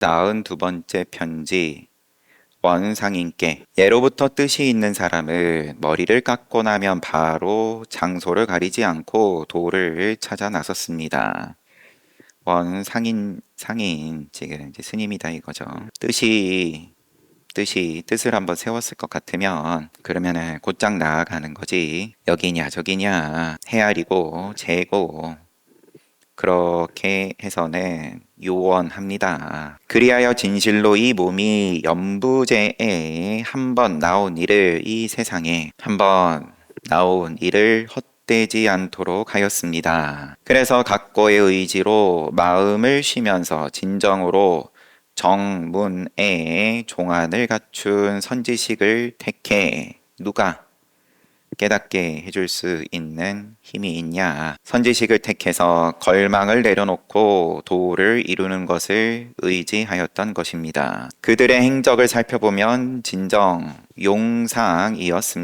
42번째 편지. 원상인께. 예로부터 뜻이 있는 사람은 머리를 깎고 나면 바로 장소를 가리지 않고 도를 찾아 나섰습니다. 상인, 지금 이제 스님이다 이거죠. 뜻을 한번 세웠을 것 같으면, 그러면은 곧장 나아가는 거지. 여기냐, 저기냐, 헤아리고, 재고, 그렇게 해서는 요원합니다. 그리하여 진실로 이 몸이 연부제에 한 번 나온 일을 이 세상에 한 번 나온 일을 헛되지 않도록 하였습니다. 그래서 각고의 의지로 마음을 쉬면서 진정으로 정문에 종안을 갖춘 선지식을 택해. 누가 깨닫게 해줄 수 있는 힘이 있냐? 선지식을 택해서 걸망을 내려놓고 도를 이루는 것을 의지하였던 것입니다. 그들의 행적을 살펴보면 진정 용상이었습니다.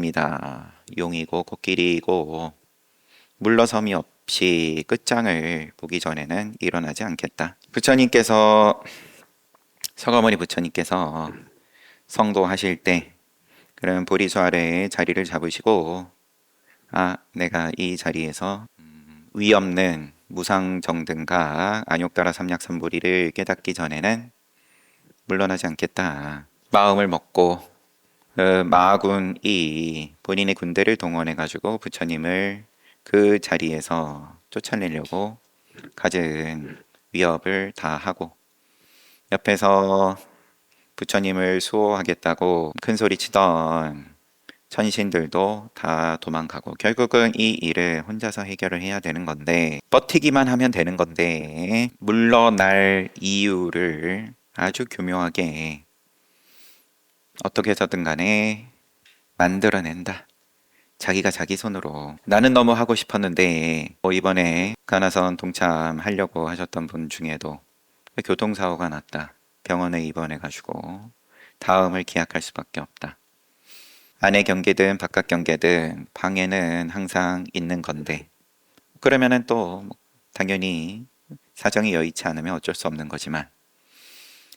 용이고 코끼리이고 물러섬이 없이 끝장을 보기 전에는 일어나지 않겠다. 서가모니 부처님께서 성도하실 때 그럼 보리수 아래에 자리를 잡으시고, 내가 이 자리에서 위 없는 무상정등과 안욕따라 삼약삼보리를 깨닫기 전에는 물러나지 않겠다. 마음을 먹고 마군이 본인의 군대를 동원해가지고 부처님을 그 자리에서 쫓아내려고 갖은 위협을 다 하고, 옆에서 부처님을 수호하겠다고 큰 소리 치던 천신들도 다 도망가고, 결국은 이 일을 혼자서 해결을 해야 되는 건데, 버티기만 하면 되는 건데 물러날 이유를 아주 교묘하게 어떻게 해서든 간에 만들어낸다. 자기가 자기 손으로. 나는 너무 하고 싶었는데, 이번에 가나선 동참하려고 하셨던 분 중에도 교통사고가 났다. 병원에 입원해가지고 다음을 기약할 수밖에 없다. 안에 경계든 바깥 경계든 방에는 항상 있는 건데, 그러면은 또 당연히 사정이 여의치 않으면 어쩔 수 없는 거지만,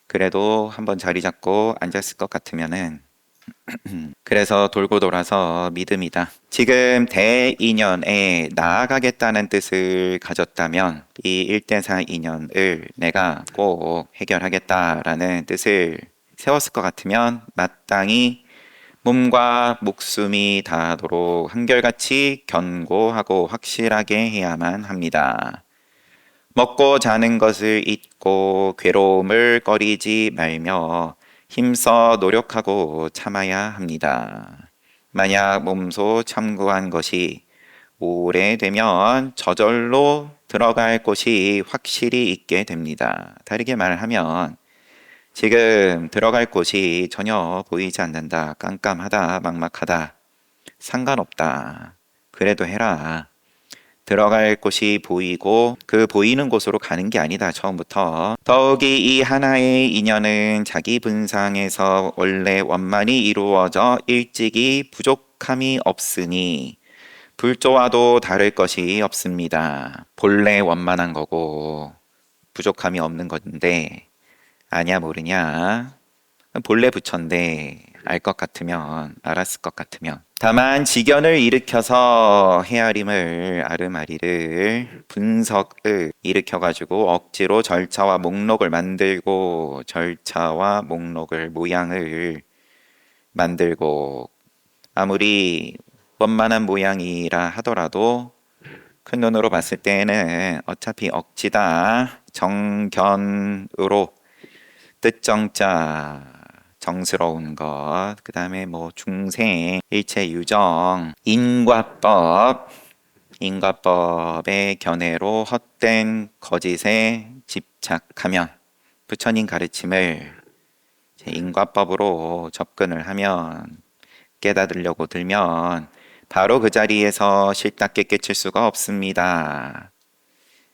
그래도 한번 자리 잡고 앉았을 것 같으면은 그래서 돌고 돌아서 믿음이다. 지금 대인연에 나아가겠다는 뜻을 가졌다면 이 1대4 인연을 내가 꼭 해결하겠다라는 뜻을 세웠을 것 같으면 마땅히 몸과 목숨이 다하도록 한결같이 견고하고 확실하게 해야만 합니다. 먹고 자는 것을 잊고 괴로움을 꺼리지 말며 힘써 노력하고 참아야 합니다. 만약 몸소 참고한 것이 오래되면 저절로 들어갈 곳이 확실히 있게 됩니다. 다르게 말하면 지금 들어갈 곳이 전혀 보이지 않는다. 깜깜하다. 막막하다. 상관없다. 그래도 해라. 들어갈 곳이 보이고 그 보이는 곳으로 가는 게 아니다. 처음부터. 더욱이 이 하나의 인연은 자기 분상에서 원래 원만히 이루어져 일찍이 부족함이 없으니 불조와도 다를 것이 없습니다. 본래 원만한 거고 부족함이 없는 건데, 아냐 모르냐, 본래 부처인데 알 것 같으면, 알았을 것 같으면. 다만 직연을 일으켜서 헤아림을, 아르마리를, 분석을 일으켜가지고 억지로 절차와 목록을 만들고, 절차와 목록을, 모양을 만들고, 아무리 원만한 모양이라 하더라도 큰 눈으로 봤을 때에는 어차피 억지다. 정견으로 뜻정자, 정스러운 것, 그 다음에 중생, 일체 유정, 인과법의 견해로 헛된 거짓에 집착하면, 부처님 가르침을 인과법으로 접근을 하면, 깨닫으려고 들면 바로 그 자리에서 실답게 깨칠 수가 없습니다.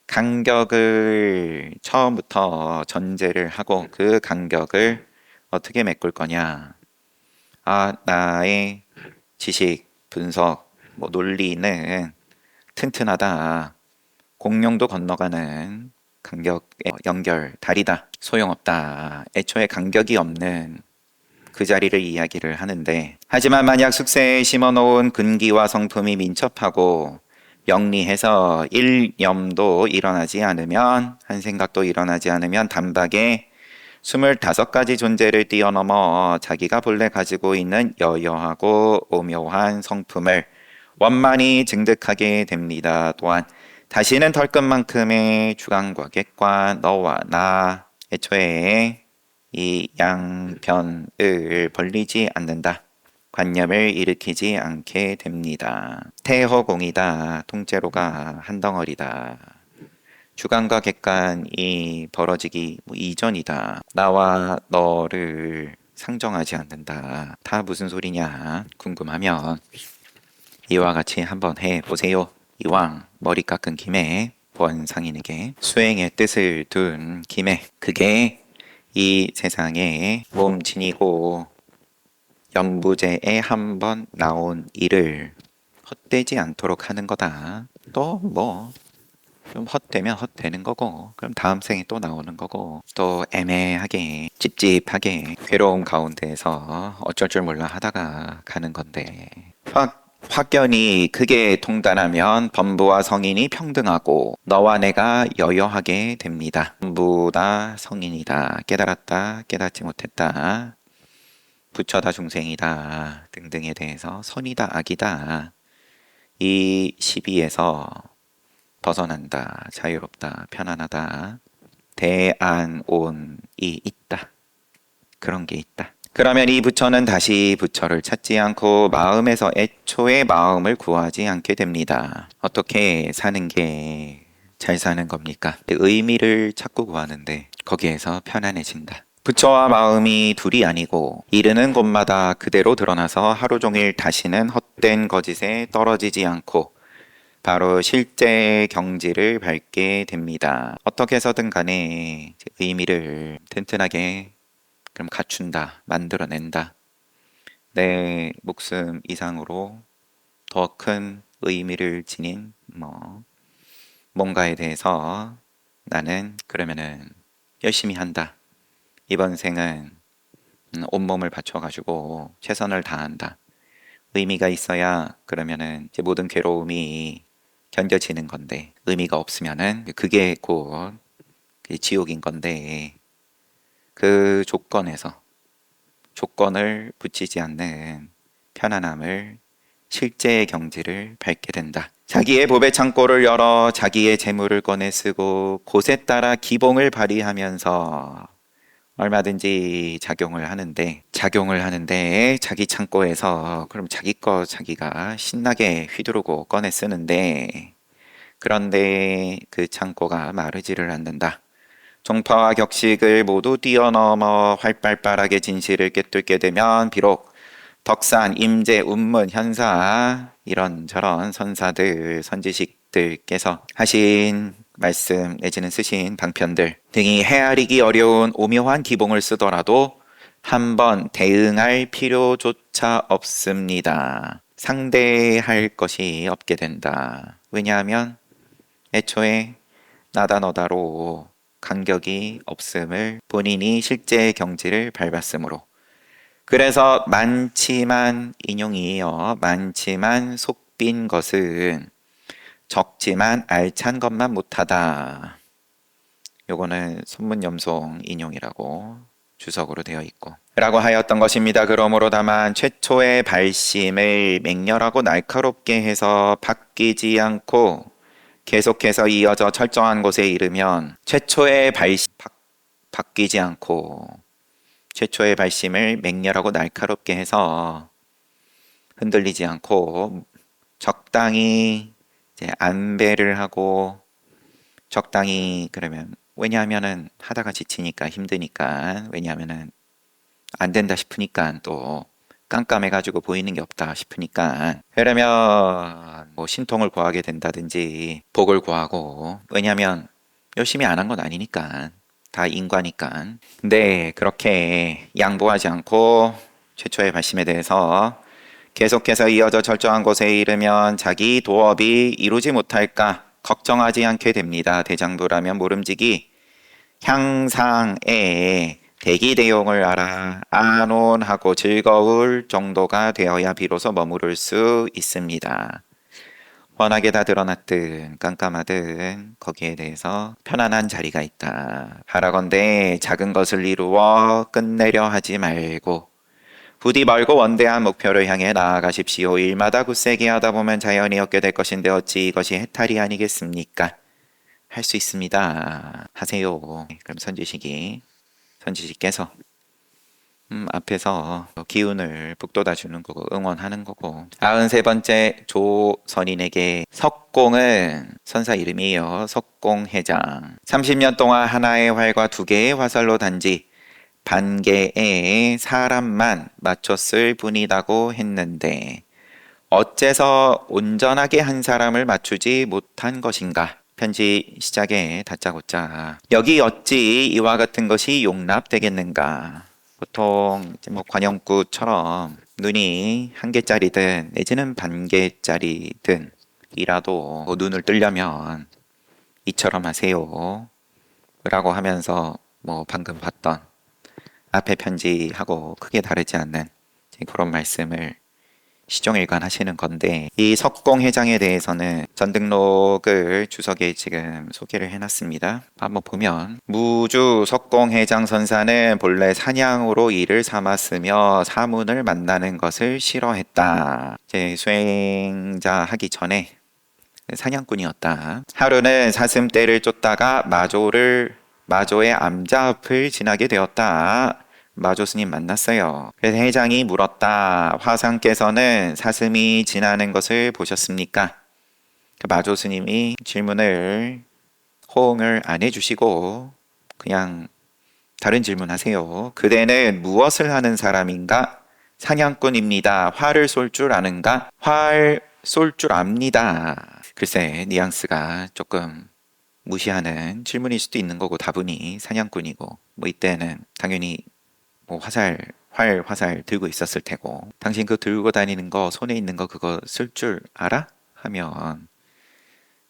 간격을 처음부터 전제를 하고 그 간격을 어떻게 메꿀 거냐. 나의 지식, 분석, 논리는 튼튼하다. 공룡도 건너가는 간격의 연결, 다리다. 소용없다. 애초에 간격이 없는 그 자리를 이야기를 하는데, 하지만 만약 숙세에 심어놓은 근기와 성품이 민첩하고 영리해서 일념도 일어나지 않으면, 한 생각도 일어나지 않으면 단박에 25가지 존재를 뛰어넘어 자기가 본래 가지고 있는 여여하고 오묘한 성품을 원만히 증득하게 됩니다. 또한 다시는 털끝만큼의 주관과 객관, 너와 나, 애초에 이 양변을 벌리지 않는다. 관념을 일으키지 않게 됩니다. 태허공이다. 통째로가 한 덩어리다. 주관과 객관이 벌어지기 이전이다. 나와 너를 상정하지 않는다. 다 무슨 소리냐 궁금하면 이와 같이 한번 해보세요. 이왕 머리 깎은 김에 원상인에게 수행의 뜻을 둔 김에 그게 이 세상에 몸 지니고 연부제에 한번 나온 일을 헛되지 않도록 하는 거다. 또 뭐 좀 헛되면 헛되는 거고, 그럼 다음 생에 또 나오는 거고, 또 애매하게 찝찝하게 괴로움 가운데에서 어쩔 줄 몰라 하다가 가는 건데, 확견이 크게 통달하면 범부와 성인이 평등하고 너와 내가 여여하게 됩니다. 범부다 성인이다 깨달았다 깨닫지 못했다 부처다 중생이다 등등에 대해서 선이다 악이다 이 시비에서 벗어난다 자유롭다 편안하다 대안온이 있다. 그런 게 있다. 그러면 이 부처는 다시 부처를 찾지 않고 마음에서 애초에 마음을 구하지 않게 됩니다. 어떻게 사는 게 잘 사는 겁니까? 의미를 찾고 구하는데 거기에서 편안해진다. 부처와 마음이 둘이 아니고 이르는 곳마다 그대로 드러나서 하루 종일 다시는 헛된 거짓에 떨어지지 않고 바로 실제 경지를 밟게 됩니다. 어떻게 해서든 간에 의미를 튼튼하게 그럼 갖춘다, 만들어낸다. 내 목숨 이상으로 더 큰 의미를 지닌 뭔가에 대해서 나는 그러면은 열심히 한다. 이번 생은 온몸을 바쳐가지고 최선을 다한다. 의미가 있어야 그러면은 이제 모든 괴로움이 견뎌지는 건데 의미가 없으면은 그게 곧 지옥인 건데 그 조건을 붙이지 않는 편안함을 실제의 경지를 밟게 된다. 자기의 법의 창고를 열어 자기의 재물을 꺼내 쓰고 곳에 따라 기봉을 발휘하면서 얼마든지 작용을 하는데 자기 창고에서 그럼 자기 거 자기가 신나게 휘두르고 꺼내 쓰는데 그런데 그 창고가 마르지를 않는다. 종파와 격식을 모두 뛰어넘어 활발하게 진실을 꿰뚫게 되면 비록 덕산, 임재, 운문, 현사 이런저런 선사들, 선지식들께서 하신 말씀 내지는 쓰신 방편들 등이 헤아리기 어려운 오묘한 기봉을 쓰더라도 한번 대응할 필요조차 없습니다. 상대할 것이 없게 된다. 왜냐하면 애초에 나다 너다로 간격이 없음을 본인이 실제 경지를 밟았으므로 그래서 많지만 인용이에요. 많지만 속빈 것은 적지만 알찬 것만 못하다. 요거는 손문염송 인용이라고 주석으로 되어 있고 라고 하였던 것입니다. 그러므로 다만 최초의 발심을 맹렬하고 날카롭게 해서 바뀌지 않고 계속해서 이어져 철저한 곳에 이르면 최초의 발심 바뀌지 않고 최초의 발심을 맹렬하고 날카롭게 해서 흔들리지 않고 적당히 이제 안배를 하고 적당히 그러면 왜냐하면은 하다가 지치니까 힘드니까 왜냐하면은 안 된다 싶으니까 또 깜깜해가지고 보이는 게 없다 싶으니까 그러면 뭐 신통을 구하게 된다든지 복을 구하고 왜냐하면 열심히 안 한 건 아니니까 다 인과니까 근데 그렇게 양보하지 않고 최초의 발심에 대해서 계속해서 이어져 철저한 곳에 이르면 자기 도업이 이루지 못할까 걱정하지 않게 됩니다. 대장부라면 모름지기 향상에 대기대용을 알아 안온하고 즐거울 정도가 되어야 비로소 머무를 수 있습니다. 훤하게 다 드러났든 깜깜하든 거기에 대해서 편안한 자리가 있다. 바라건대 작은 것을 이루어 끝내려 하지 말고 부디 멀고 원대한 목표를 향해 나아가십시오. 일마다 굳세게 하다 보면 자연히 얻게 될 것인데 어찌 이것이 해탈이 아니겠습니까? 할 수 있습니다. 하세요. 그럼 선지식께서 앞에서 기운을 북돋아 주는 거고 응원하는 거고 93번째 조선인에게 석공은 선사 이름이에요. 석공회장 30년 동안 하나의 활과 두 개의 화살로 단지 반 개의 사람만 맞췄을 뿐이라고 했는데 어째서 온전하게 한 사람을 맞추지 못한 것인가? 편지 시작에 다짜고짜 여기 어찌 이와 같은 것이 용납되겠는가? 보통 이제 뭐 관영구처럼 눈이 한 개짜리든 내지는 반 개짜리든 이라도 뭐 눈을 뜨려면 이처럼 하세요 라고 하면서 뭐 방금 봤던 앞에 편지하고 크게 다르지 않는 그런 말씀을 시종일관 하시는 건데 이 석공회장에 대해서는 전등록을 주석에 지금 소개를 해놨습니다. 한번 보면 무주 석공회장 선사는 본래 사냥으로 이를 삼았으며 사문을 만나는 것을 싫어했다. 이제 수행자 하기 전에 사냥꾼이었다. 하루는 사슴떼를 쫓다가 마조의 암자 앞을 지나게 되었다. 마조 스님 만났어요. 그래서 회장이 물었다. 화상께서는 사슴이 지나는 것을 보셨습니까? 마조 스님이 질문을 호응을 안 해주시고 그냥 다른 질문하세요. 그대는 무엇을 하는 사람인가? 사냥꾼입니다. 활을 쏠 줄 아는가? 활 쏠 줄 압니다. 글쎄 뉘앙스가 조금 무시하는 질문일 수도 있는 거고 다분히 사냥꾼이고 뭐 이때는 당연히 뭐 화살 들고 있었을 테고 당신 그 들고 다니는 거 손에 있는 거 그거 쓸 줄 알아? 하면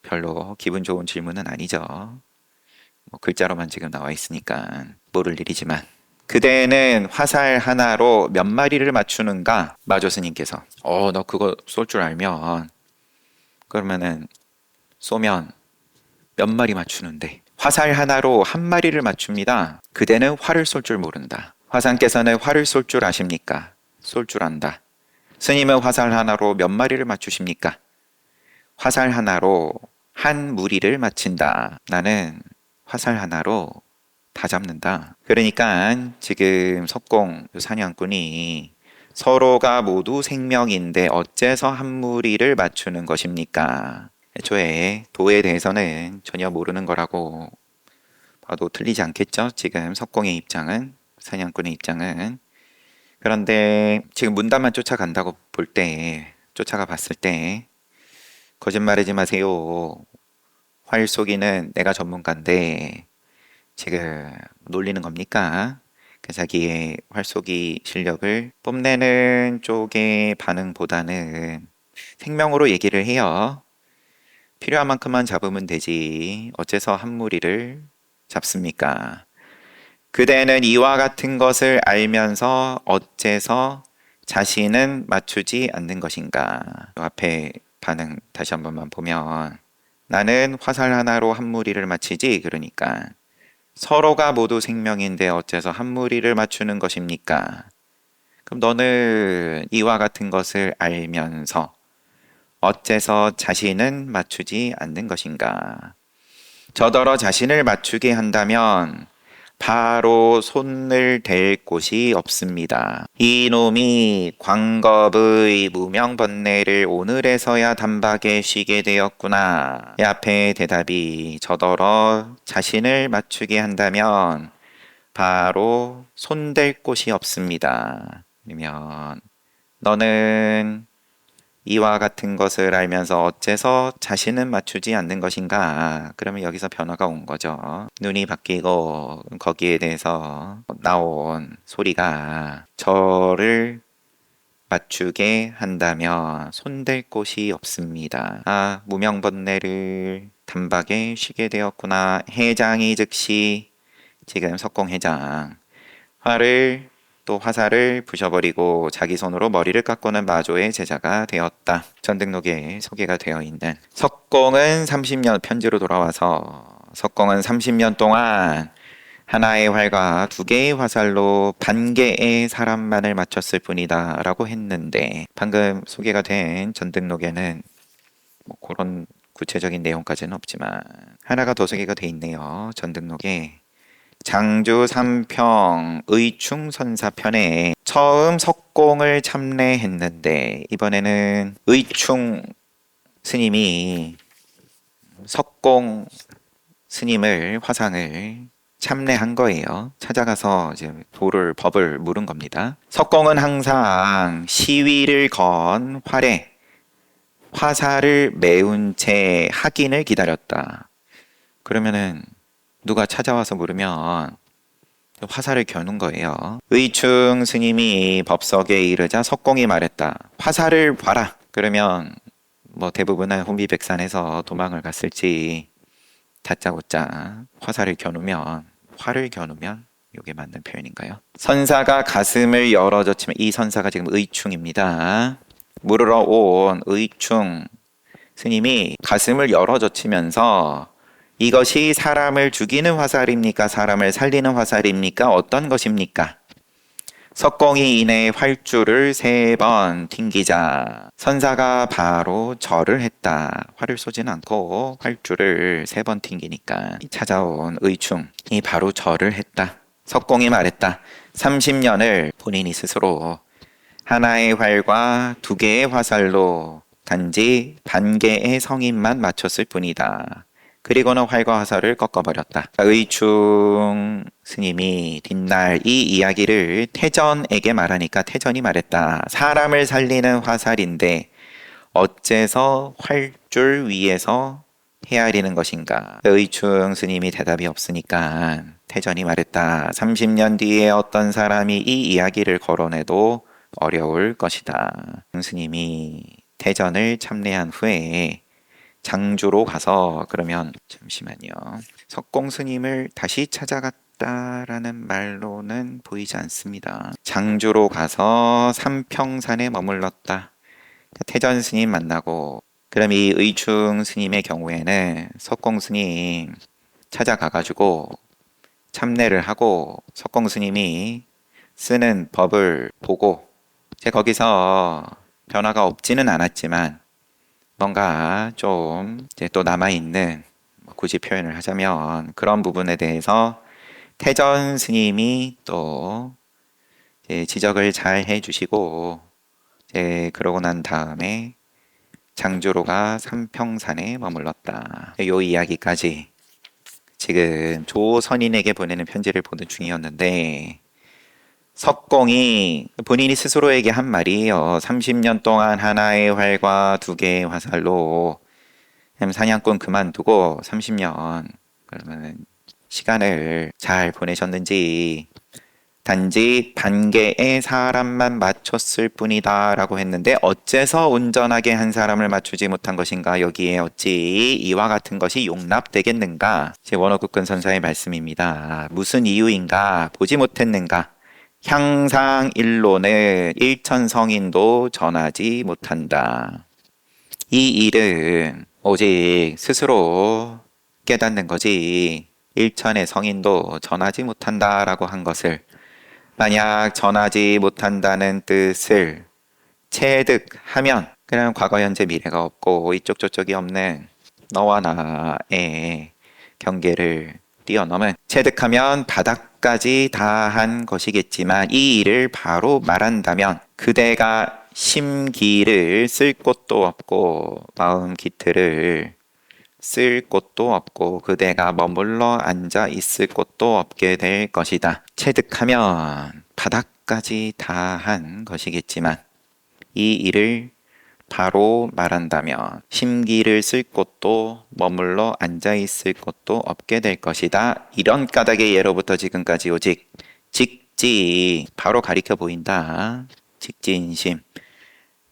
별로 기분 좋은 질문은 아니죠. 뭐 글자로만 지금 나와 있으니까 모를 일이지만 그대는 화살 하나로 몇 마리를 맞추는가? 마조 스님께서 너 그거 쏠 줄 알면 그러면은 쏘면 몇 마리 맞추는데 화살 하나로 한 마리를 맞춥니다. 그대는 활을 쏠 줄 모른다. 화상께서는 활을 쏠 줄 아십니까? 쏠 줄 안다. 스님은 화살 하나로 몇 마리를 맞추십니까? 화살 하나로 한 무리를 맞춘다. 나는 화살 하나로 다 잡는다. 그러니까 지금 석공 사냥꾼이 서로가 모두 생명인데 어째서 한 무리를 맞추는 것입니까? 애초에 도에 대해서는 전혀 모르는 거라고 봐도 틀리지 않겠죠? 지금 석공의 입장은, 사냥꾼의 입장은. 그런데 지금 문단만 쫓아간다고 쫓아가 봤을 때 거짓말하지 마세요. 활 쏘기는 내가 전문가인데 지금 놀리는 겁니까? 그 자기의 활쏘기 실력을 뽐내는 쪽의 반응보다는 생명으로 얘기를 해요. 필요한 만큼만 잡으면 되지. 어째서 한 무리를 잡습니까? 그대는 이와 같은 것을 알면서 어째서 자신은 맞추지 않는 것인가? 앞에 반응 다시 한 번만 보면 나는 화살 하나로 한 무리를 맞히지. 그러니까 서로가 모두 생명인데 어째서 한 무리를 맞추는 것입니까? 그럼 너는 이와 같은 것을 알면서 어째서 자신은 맞추지 않는 것인가? 저더러 자신을 맞추게 한다면 바로 손을 댈 곳이 없습니다. 이놈이 광겁의 무명번뇌를 오늘에서야 단박에 쉬게 되었구나. 이 앞에 대답이 저더러 자신을 맞추게 한다면 바로 손댈 곳이 없습니다. 그러면 너는 이와 같은 것을 알면서 어째서 자신은 맞추지 않는 것인가? 그러면 여기서 변화가 온 거죠. 눈이 바뀌고 거기에 대해서 나온 소리가 저를 맞추게 한다면 손댈 곳이 없습니다. 무명번뇌를 단박에 쉬게 되었구나. 해장이 즉시 지금 석공해장 화살을 부셔버리고 자기 손으로 머리를 깎고는 마조의 제자가 되었다. 전등록에 소개가 되어 있는 석공은 30년 편지로 돌아와서 석공은 30년 동안 하나의 활과 두 개의 화살로 반 개의 사람만을 맞췄을 뿐이다 라고 했는데 방금 소개가 된 전등록에는 뭐 그런 구체적인 내용까지는 없지만 하나가 더 소개가 돼 있네요. 전등록에 장주 삼평 의충선사편에 처음 석공을 참례했는데 이번에는 의충 스님이 석공 스님을 화상을 참례한 거예요. 찾아가서 이제 법을 물은 겁니다. 석공은 항상 시위를 건 활에 화살을 메운 채 확인을 기다렸다. 그러면은 누가 찾아와서 물으면 화살을 겨눈 거예요. 의충 스님이 법석에 이르자 석공이 말했다. 화살을 봐라. 그러면 뭐 대부분은 혼비백산해서 도망을 갔을지 다짜고짜 화를 겨누면 이게 맞는 표현인가요? 선사가 가슴을 열어젖히면 이 선사가 지금 의충입니다. 물으러 온 의충 스님이 가슴을 열어젖히면서 이것이 사람을 죽이는 화살입니까? 사람을 살리는 화살입니까? 어떤 것입니까? 석공이 이내 활주를 3번 튕기자 선사가 바로 절을 했다. 활을 쏘지는 않고 활주를 3번 튕기니까 찾아온 의충이 바로 절을 했다. 석공이 말했다. 30년을 본인이 스스로 하나의 활과 2개의 화살로 단지 반 개의 성인만 맞췄을 뿐이다. 그리고는 활과 화살을 꺾어버렸다. 의충 스님이 뒷날 이 이야기를 태전에게 말하니까 태전이 말했다. 사람을 살리는 화살인데 어째서 활줄 위에서 헤아리는 것인가? 의충 스님이 대답이 없으니까 태전이 말했다. 30년 뒤에 어떤 사람이 이 이야기를 거론해도 어려울 것이다. 스님이 태전을 참례한 후에 장주로 가서 그러면 잠시만요. 석공 스님을 다시 찾아갔다라는 말로는 보이지 않습니다. 장주로 가서 삼평산에 머물렀다. 태전 스님 만나고 그럼 이 의충 스님의 경우에는 석공 스님 찾아가가지고 참례를 하고 석공 스님이 쓰는 법을 보고 거기서 변화가 없지는 않았지만 뭔가 좀 이제 또 남아있는 굳이 표현을 하자면 그런 부분에 대해서 태전 스님이 또 지적을 잘 해주시고 그러고 난 다음에 장주로가 삼평산에 머물렀다. 요 이야기까지 지금 조선인에게 보내는 편지를 보는 중이었는데 석공이 본인이 스스로에게 한 말이에요. 30년 동안 하나의 활과 2개의 화살로 사냥꾼 그만두고 30년 그러면 시간을 잘 보내셨는지 단지 반 개의 사람만 맞췄을 뿐이다 라고 했는데 어째서 온전하게 한 사람을 맞추지 못한 것인가? 여기에 어찌 이와 같은 것이 용납되겠는가? 원어국근 선사의 말씀입니다. 무슨 이유인가? 보지 못했는가? 향상일로는 일천성인도 전하지 못한다. 이 일은 오직 스스로 깨닫는 거지 일천의 성인도 전하지 못한다라고 한 것을 만약 전하지 못한다는 뜻을 체득하면 그냥 과거 현재 미래가 없고 이쪽 저쪽이 없는 너와 나의 경계를 뛰어넘은 체득하면 바닥까지 다한 것이겠지만 이 일을 바로 말한다면 그대가 심기를 쓸 곳도 없고 마음 기틀을 쓸 곳도 없고 그대가 머물러 앉아 있을 곳도 없게 될 것이다. 체득하면 바닥까지 다한 것이겠지만 이 일을 바로 말한다면 심기를 쓸 곳도 머물러 앉아있을 곳도 없게 될 것이다. 이런 까닭의 예로부터 지금까지 오직 직지 바로 가리켜 보인다. 직지인심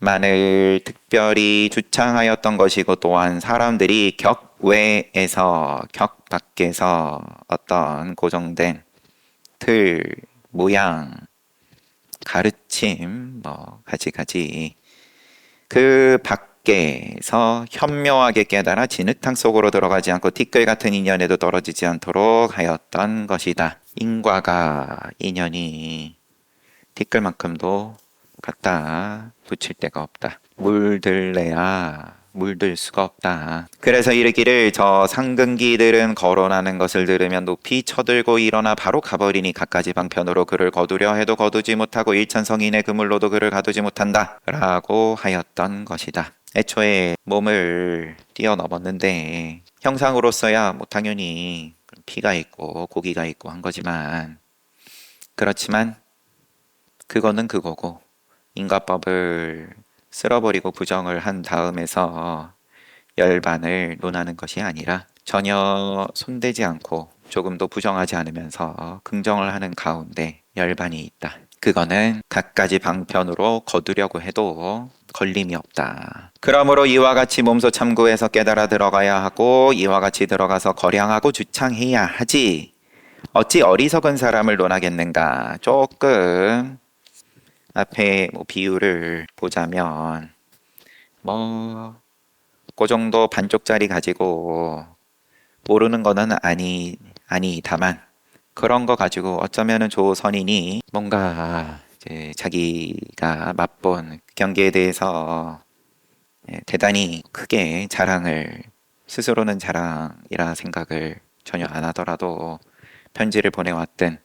만을 특별히 주창하였던 것이고 또한 사람들이 격 외에서 격 밖에서 어떤 고정된 틀, 모양, 가르침 뭐 가지가지 그 밖에서 현묘하게 깨달아 진흙탕 속으로 들어가지 않고 티끌 같은 인연에도 떨어지지 않도록 하였던 것이다. 인과가 인연이 티끌만큼도 갖다 붙일 데가 없다. 물들래야 물들 수가 없다. 그래서 이르기를 저 상근기들은 거론하는 것을 들으면 높이 쳐들고 일어나 바로 가버리니 갖가지 방편으로 그를 거두려 해도 거두지 못하고 일천성인의 그물로도 그를 가두지 못한다 라고 하였던 것이다. 애초에 몸을 뛰어넘었는데 형상으로서야 뭐 당연히 피가 있고 고기가 있고 한 거지만 그렇지만 그거는 그거고 인과법을 쓸어버리고 부정을 한 다음에서 열반을 논하는 것이 아니라 전혀 손대지 않고 조금도 부정하지 않으면서 긍정을 하는 가운데 열반이 있다. 그거는 갖가지 방편으로 거두려고 해도 걸림이 없다. 그러므로 이와 같이 몸소 참고해서 깨달아 들어가야 하고 이와 같이 들어가서 거량하고 주창해야 하지. 어찌 어리석은 사람을 논하겠는가. 조금 앞에 뭐 비유를 보자면 그 정도 반쪽짜리 가지고 모르는 거는 아니다만 그런 거 가지고 어쩌면은 조선인이 뭔가 이제 자기가 맛본 경기에 대해서 대단히 크게 자랑을 스스로는 자랑이라 생각을 전혀 안 하더라도 편지를 보내왔든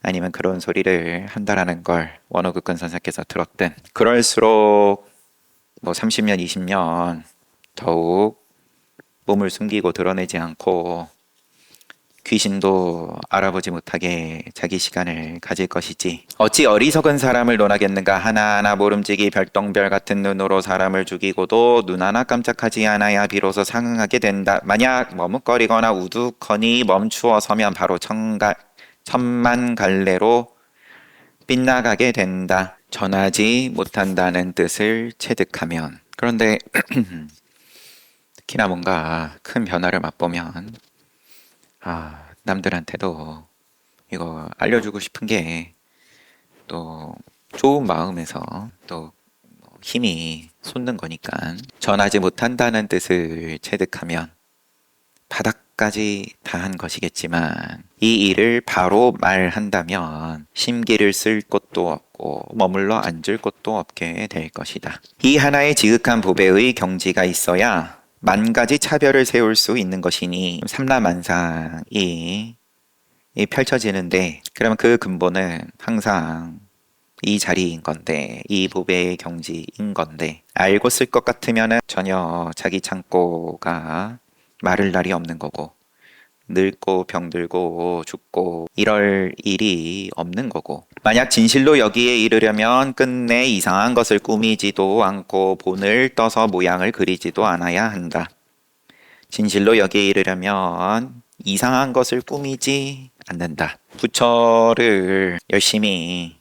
아니면 그런 소리를 한다라는 걸 원호극근 선생께서 들었든 그럴수록 뭐 30년, 20년 더욱 몸을 숨기고 드러내지 않고 귀신도 알아보지 못하게 자기 시간을 가질 것이지. 어찌 어리석은 사람을 논하겠는가. 하나하나 모름지기 별똥별 같은 눈으로 사람을 죽이고도 눈 하나 깜짝하지 않아야 비로소 상응하게 된다. 만약 머뭇거리거나 우두커니 멈추어 서면 바로 천만 갈래로 빗나가게 된다. 전하지 못한다는 뜻을 체득하면. 그런데 특히나 뭔가 큰 변화를 맛보면 남들한테도 이거 알려주고 싶은 게 또 좋은 마음에서 또 힘이 솟는 거니까 전하지 못한다는 뜻을 체득하면 바닥까지 다한 것이겠지만 이 일을 바로 말한다면 심기를 쓸 곳도 없고 머물러 앉을 곳도 없게 될 것이다. 이 하나의 지극한 보배의 경지가 있어야 만 가지 차별을 세울 수 있는 것이니 삼라만상이 펼쳐지는데 그러면 그 근본은 항상 이 자리인 건데 이 보배의 경지인 건데 알고 쓸 것 같으면 전혀 자기 창고가 마를 날이 없는 거고 늙고 병들고 죽고 이럴 일이 없는 거고 만약 진실로 여기에 이르려면 끝내 이상한 것을 꾸미지도 않고 본을 떠서 모양을 그리지도 않아야 한다. 진실로 여기에 이르려면 이상한 것을 꾸미지 않는다. 부처를 열심히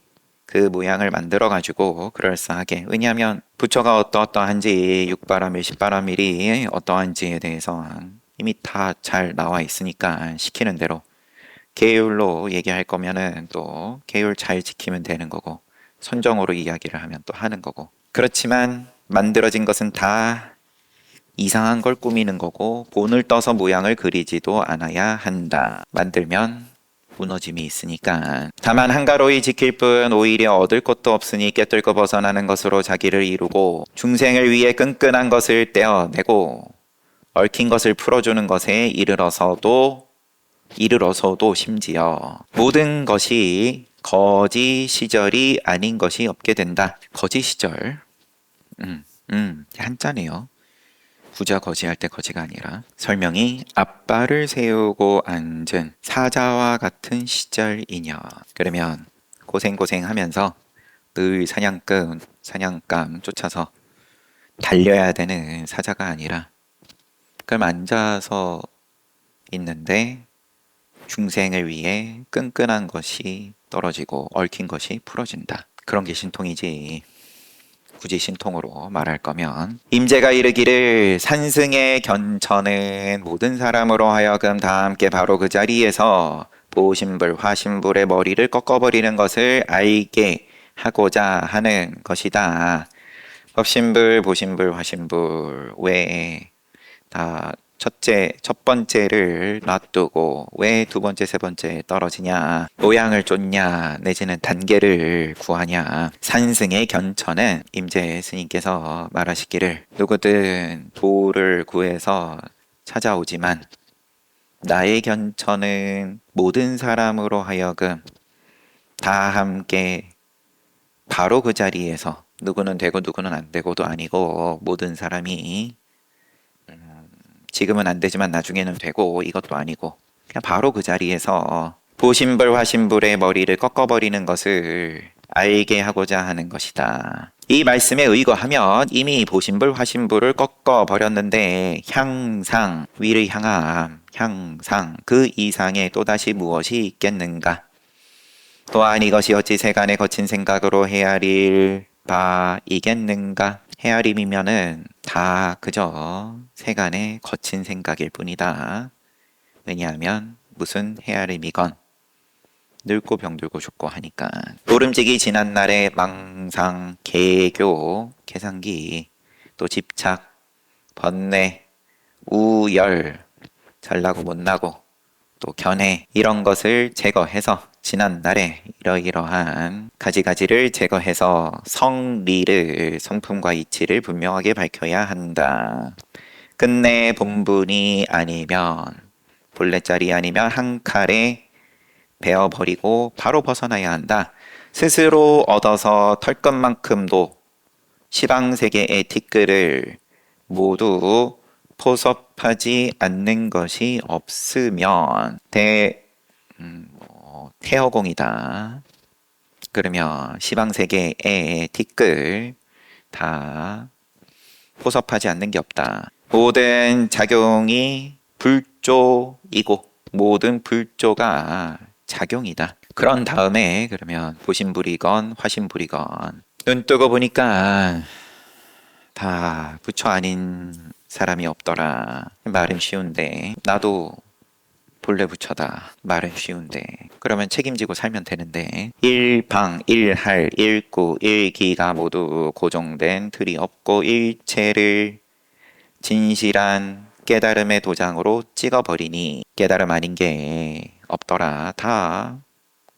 그 모양을 만들어 가지고 그럴싸하게 왜냐하면 부처가 어떠한지 육바람 일십바람 일이 어떠한지에 대해서 이미 다 잘 나와 있으니까 시키는 대로 계율로 얘기할 거면은 또 계율 잘 지키면 되는 거고 선정으로 이야기를 하면 또 하는 거고 그렇지만 만들어진 것은 다 이상한 걸 꾸미는 거고 본을 떠서 모양을 그리지도 않아야 한다. 만들면 무너짐이 있으니까 다만 한가로이 지킬 뿐 오히려 얻을 것도 없으니 깨뚫고 벗어나는 것으로 자기를 이루고 중생을 위해 끈끈한 것을 떼어내고 얽힌 것을 풀어주는 것에 이르러서도 심지어 모든 것이 거지 시절이 아닌 것이 없게 된다. 거지 시절 한자네요. 부자 거지할 때 거지가 아니라 설명이 앞발을 세우고 앉은 사자와 같은 시절이냐. 그러면 고생하면서 늘 사냥감 쫓아서 달려야 되는 사자가 아니라 그럼 앉아서 있는데 중생을 위해 끈끈한 것이 떨어지고 얽힌 것이 풀어진다. 그런 게 신통이지. 굳이 신통으로 말할 거면 임재가 이르기를 산승의 견처는 모든 사람으로 하여금 다 함께 바로 그 자리에서 보신불 화신불의 머리를 꺾어버리는 것을 알게 하고자 하는 것이다. 법신불, 보신불, 화신불 외에 다 첫 번째를 놔두고 왜 두 번째, 세 번째 떨어지냐, 모양을 쫓냐, 내지는 단계를 구하냐. 산승의 견처는 임재 스님께서 말하시기를 누구든 도를 구해서 찾아오지만 나의 견처는 모든 사람으로 하여금 다 함께 바로 그 자리에서 누구는 되고 누구는 안 되고도 아니고 모든 사람이 지금은 안 되지만 나중에는 되고 이것도 아니고 그냥 바로 그 자리에서 보신불 화신불의 머리를 꺾어버리는 것을 알게 하고자 하는 것이다. 이 말씀에 의거하면 이미 보신불 화신불을 꺾어버렸는데 향상, 위를 향함, 향상 그 이상의 또다시 무엇이 있겠는가. 또한 이것이 어찌 세간의 거친 생각으로 헤아릴 바이겠는가. 헤아림이면은 다 그저 세간의 거친 생각일 뿐이다. 왜냐하면 무슨 헤아림이건 늙고 병들고 죽고 하니까. 모름지기 지난날의 망상, 개교, 계산기, 또 집착, 번뇌, 우열, 잘나고 못나고, 또 견해 이런 것을 제거해서 지난날에 이러이러한 가지가지를 제거해서 성리를 성품과 이치를 분명하게 밝혀야 한다. 끝내 본분이 아니면 본래 자리 아니면 한 칼에 베어버리고 바로 벗어나야 한다. 스스로 얻어서 털끝만큼도 시방세계의 티끌을 모두 포섭하지 않는 것이 없으면 태허공이다. 그러면 시방세계의 티끌 다 포섭하지 않는 게 없다. 모든 작용이 불조이고 모든 불조가 작용이다. 그런 다음에 그러면 보신불이건 화신불이건 눈 뜨고 보니까 다 부처 아닌 사람이 없더라. 말은 쉬운데 나도 본래 부처다. 말은 쉬운데 그러면 책임지고 살면 되는데 일방, 일할, 일구, 일기가 모두 고정된 틀이 없고 일체를 진실한 깨달음의 도장으로 찍어버리니 깨달음 아닌 게 없더라. 다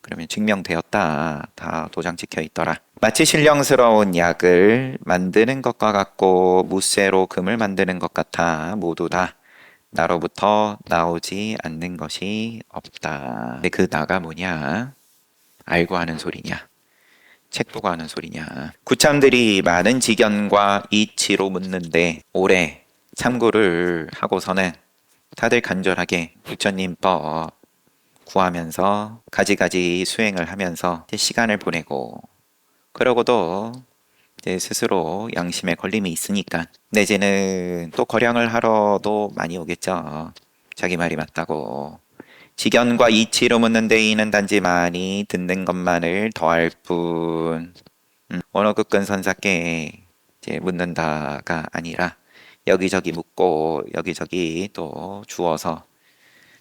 그러면 증명되었다. 다 도장 찍혀 있더라. 마치 신령스러운 약을 만드는 것과 같고 무쇠로 금을 만드는 것 같아 모두 다 나로부터 나오지 않는 것이 없다. 근데 그 나가 뭐냐? 알고 하는 소리냐? 책 보고 하는 소리냐? 구참들이 많은 지견과 이치로 묻는데 오래 참고를 하고서는 다들 간절하게 부처님법 구하면서 가지가지 수행을 하면서 시간을 보내고 그러고도 이제 스스로 양심에 걸림이 있으니까 내지는 또 거량을 하러도 많이 오겠죠. 자기 말이 맞다고. 지견과 이치로 묻는 데이는 단지 많이 듣는 것만을 더할 뿐. 원어극근 선사께 이제 묻는다가 아니라 여기저기 묻고 여기저기 또 주어서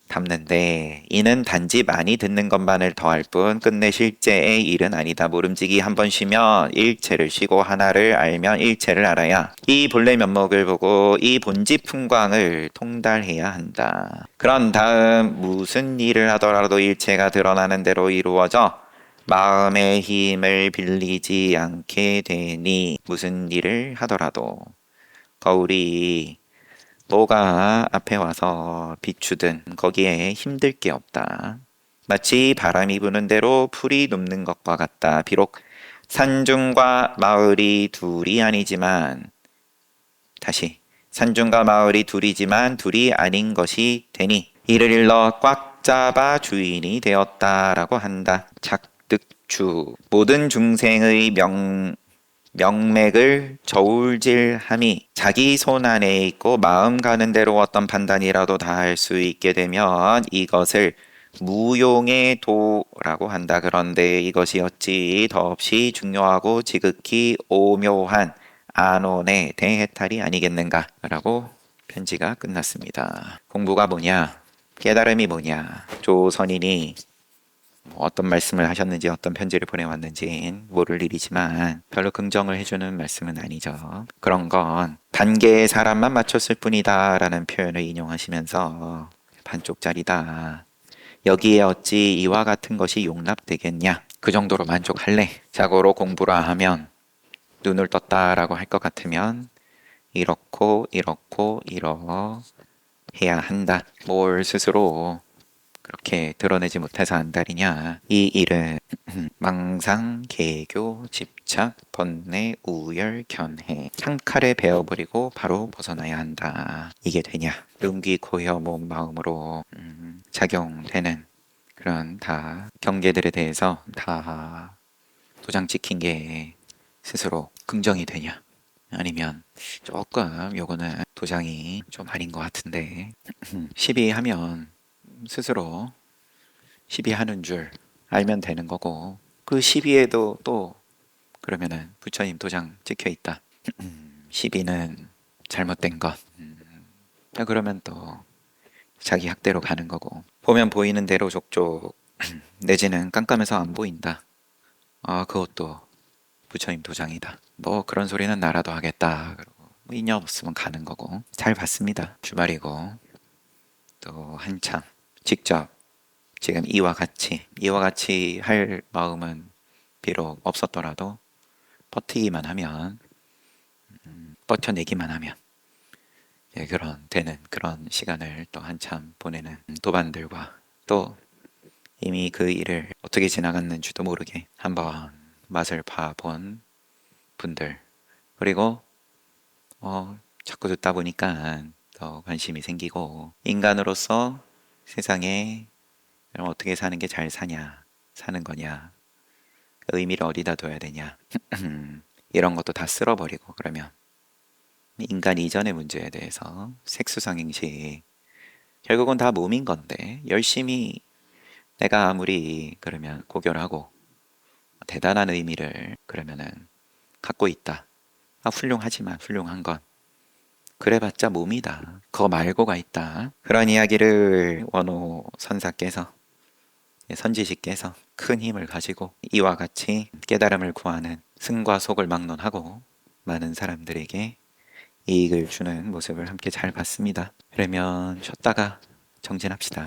담는데 이는 단지 많이 듣는 것만을 더할 뿐 끝내 실제의 일은 아니다. 모름지기 한 번 쉬면 일체를 쉬고 하나를 알면 일체를 알아야 이 본래 면목을 보고 이 본지 풍광을 통달해야 한다. 그런 다음 무슨 일을 하더라도 일체가 드러나는 대로 이루어져 마음의 힘을 빌리지 않게 되니 무슨 일을 하더라도 거울이 뭐가 앞에 와서 비추든 거기에 힘들 게 없다. 마치 바람이 부는 대로 풀이 눕는 것과 같다. 비록 산중과 마을이 둘이 아니지만 다시 산중과 마을이 둘이지만 둘이 아닌 것이 되니 이를 일러 꽉 잡아 주인이 되었다라고 한다. 작득주 모든 중생의 명맥을 저울질함이 자기 손 안에 있고 마음 가는 대로 어떤 판단이라도 다 할 수 있게 되면 이것을 무용의 도라고 한다. 그런데 이것이 어찌 더없이 중요하고 지극히 오묘한 안온의 대해탈이 아니겠는가 라고 편지가 끝났습니다. 공부가 뭐냐? 깨달음이 뭐냐? 조선인이 어떤 말씀을 하셨는지 어떤 편지를 보내왔는지 모를 일이지만 별로 긍정을 해주는 말씀은 아니죠. 그런 건 단계의 사람만 맞췄을 뿐이다 라는 표현을 인용하시면서 반쪽짜리다. 여기에 어찌 이와 같은 것이 용납되겠냐? 그 정도로 만족할래? 자고로 공부라 하면 눈을 떴다라고 할 것 같으면 이렇고 해야 한다. 뭘 스스로 그렇게 드러내지 못해서 안달이냐? 이 일은 망상, 계교, 집착, 번뇌, 우열, 견해 한 칼에 베어버리고 바로 벗어나야 한다. 이게 되냐? 눈, 귀, 코, 혀, 몸, 마음으로 작용되는 그런 다 경계들에 대해서 다 도장 찍힌 게 스스로 긍정이 되냐? 아니면 조금 요거는 도장이 좀 아닌 것 같은데 시비하면 스스로 시비하는 줄 알면 되는 거고 그 시비에도 또 그러면은 부처님 도장 찍혀 있다. 시비는 잘못된 것. 그러면 또 자기 학대로 가는 거고 보면 보이는 대로 족족 내지는 깜깜해서 안 보인다. 아 그것도 부처님 도장이다. 뭐 그런 소리는 나라도 하겠다. 그러고 뭐 인연 없으면 가는 거고 잘 봤습니다. 주말이고 또 한참 직접 지금 이와 같이 할 마음은 비록 없었더라도 버티기만 하면 버텨내기만 하면 예, 그런 되는 그런 시간을 또 한참 보내는 도반들과 또 이미 그 일을 어떻게 지나갔는지도 모르게 한번 맛을 봐본 분들 그리고 자꾸 듣다 보니까 더 관심이 생기고 인간으로서 세상에 그럼 어떻게 사는 게 잘 사는 거냐 의미를 어디다 둬야 되냐 이런 것도 다 쓸어버리고 그러면 인간 이전의 문제에 대해서 색수상행시 결국은 다 몸인 건데 열심히 내가 아무리 그러면 고결하고 대단한 의미를 그러면은 갖고 있다. 훌륭하지만 훌륭한 건 그래봤자 몸이다. 그거 말고가 있다. 그런 이야기를 원호 선사께서 선지식께서 큰 힘을 가지고 이와 같이 깨달음을 구하는 승과 속을 막론하고 많은 사람들에게 이익을 주는 모습을 함께 잘 봤습니다. 그러면 쉬었다가 정진합시다.